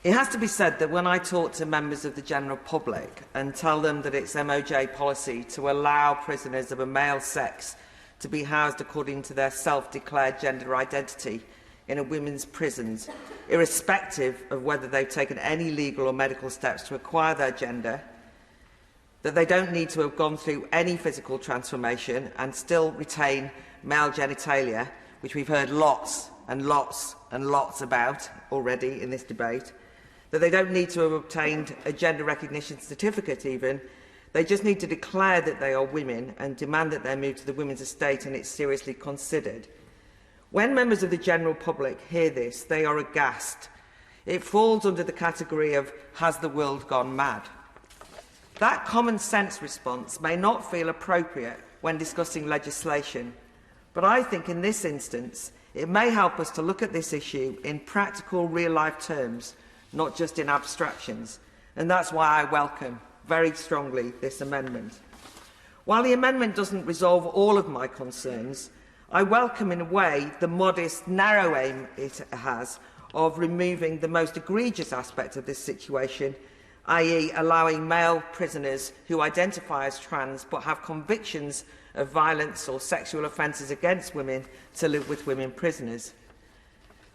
It has to be said that when I talk to members of the general public and tell them that it's MOJ policy to allow prisoners of a male sex to be housed according to their self-declared gender identity in a women's prisons, irrespective of whether they've taken any legal or medical steps to acquire their gender, that they don't need to have gone through any physical transformation and still retain male genitalia, which we've heard lots and lots and lots about already in this debate, that they don't need to have obtained a gender recognition certificate even. They just need to declare that they are women and demand that they're moved to the women's estate and it's seriously considered. When members of the general public hear this, they are aghast. It falls under the category of, has the world gone mad? That common sense response may not feel appropriate when discussing legislation, but I think in this instance it may help us to look at this issue in practical real-life terms, not just in abstractions, and that's why I welcome very strongly this amendment. While the amendment doesn't resolve all of my concerns, I welcome in a way the modest, narrow aim it has of removing the most egregious aspect of this situation, i.e. allowing male prisoners who identify as trans but have convictions of violence or sexual offences against women to live with women prisoners.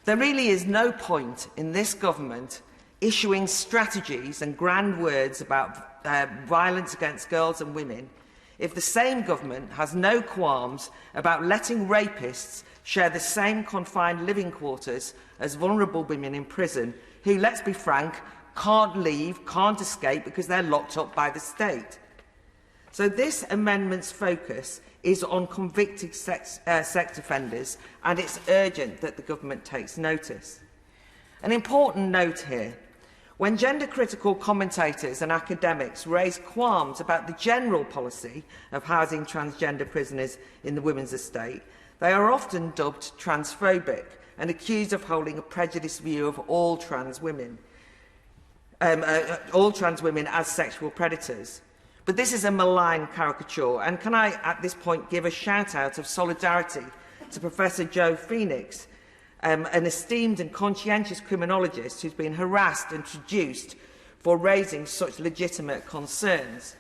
There really is no point in this government issuing strategies and grand words about violence against girls and women if the same government has no qualms about letting rapists share the same confined living quarters as vulnerable women in prison who, let's be frank, can't leave, can't escape because they're locked up by the state. So this amendment's focus is on convicted sex offenders, and it's urgent that the government takes notice. An important note here: when gender-critical commentators and academics raise qualms about the general policy of housing transgender prisoners in the women's estate, they are often dubbed transphobic and accused of holding a prejudiced view of all trans women as sexual predators. But this is a malign caricature, and can I at this point give a shout-out of solidarity to Professor Joe Phoenix, an esteemed and conscientious criminologist who's been harassed and traduced for raising such legitimate concerns.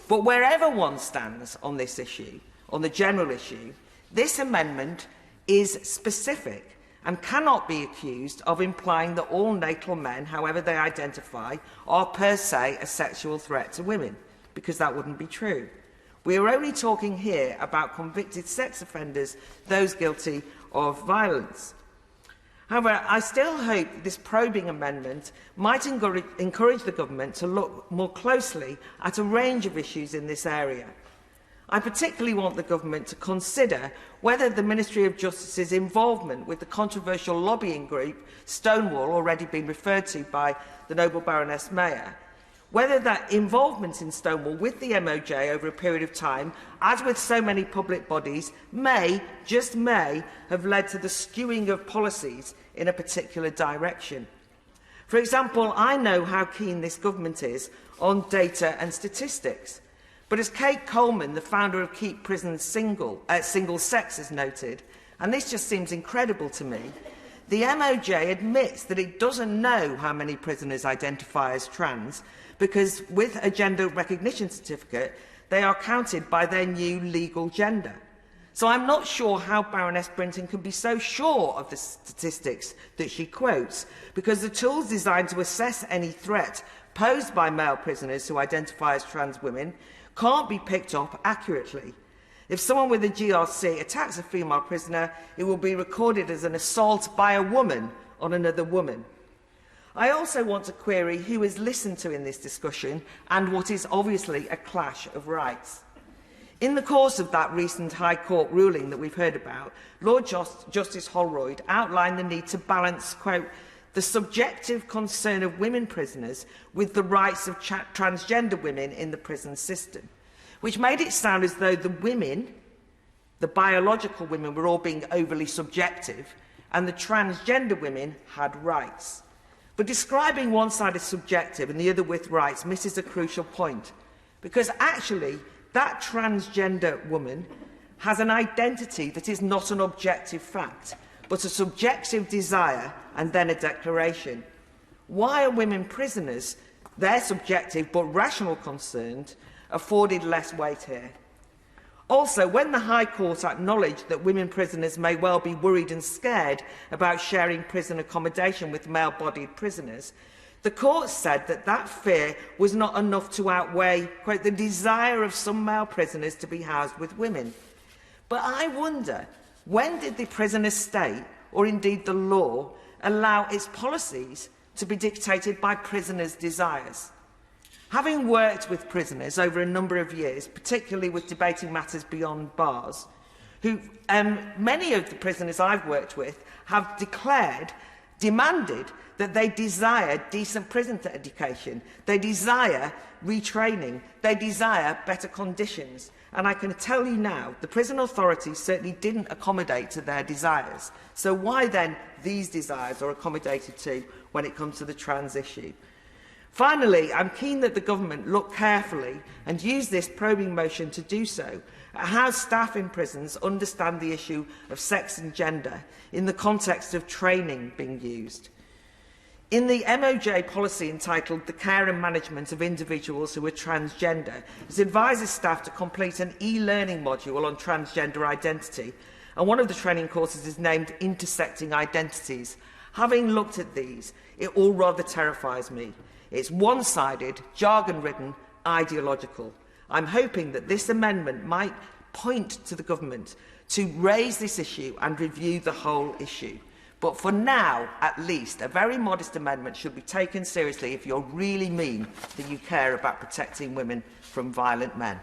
But wherever one stands on this issue, on the general issue, this amendment is specific and cannot be accused of implying that all natal men, however they identify, are per se a sexual threat to women, because that wouldn't be true. We are only talking here about convicted sex offenders, those guilty of violence. However, I still hope this probing amendment might encourage the government to look more closely at a range of issues in this area. I particularly want the government to consider whether the Ministry of Justice's involvement with the controversial lobbying group Stonewall, already been referred to by the Noble Baroness Mayer, whether that involvement in Stonewall with the MOJ over a period of time, as with so many public bodies, may, just may, have led to the skewing of policies in a particular direction. For example, I know how keen this government is on data and statistics. But as Kate Coleman, the founder of Keep Prisons Single Sex, has noted, and this just seems incredible to me, the MOJ admits that it doesn't know how many prisoners identify as trans, because with a gender recognition certificate, they are counted by their new legal gender. So I'm not sure how Baroness Brinton can be so sure of the statistics that she quotes, because the tools designed to assess any threat posed by male prisoners who identify as trans women can't be picked up accurately. If someone with a GRC attacks a female prisoner, it will be recorded as an assault by a woman on another woman. I also want to query who is listened to in this discussion and what is obviously a clash of rights. In the course of that recent High Court ruling that we've heard about, Lord Justice Holroyd outlined the need to balance, quote, the subjective concern of women prisoners with the rights of transgender women in the prison system, which made it sound as though the women, the biological women, were all being overly subjective and the transgender women had rights. But describing one side as subjective and the other with rights misses a crucial point, because actually that transgender woman has an identity that is not an objective fact, but a subjective desire and then a declaration. Why are women prisoners, their subjective but rational concerns, afforded less weight here? Also, when the High Court acknowledged that women prisoners may well be worried and scared about sharing prison accommodation with male-bodied prisoners, the court said that that fear was not enough to outweigh, quote, the desire of some male prisoners to be housed with women. But I wonder, when did the prison estate, or indeed the law, allow its policies to be dictated by prisoners' desires? Having worked with prisoners over a number of years, particularly with debating matters beyond bars, many of the prisoners I've worked with have demanded that they desire decent prison education, they desire retraining, they desire better conditions. And I can tell you now, the prison authorities certainly didn't accommodate to their desires. So why then these desires are accommodated to when it comes to the trans issue? Finally, I'm keen that the government look carefully and use this probing motion to do so at how staff in prisons understand the issue of sex and gender in the context of training being used. In the MOJ policy entitled The Care and Management of Individuals Who are Transgender, it advises staff to complete an e-learning module on transgender identity, and one of the training courses is named Intersecting Identities. Having looked at these, it all rather terrifies me. It's one-sided, jargon-ridden, ideological. I'm hoping that this amendment might point to the government to raise this issue and review the whole issue. But for now, at least, a very modest amendment should be taken seriously if you really mean that you care about protecting women from violent men.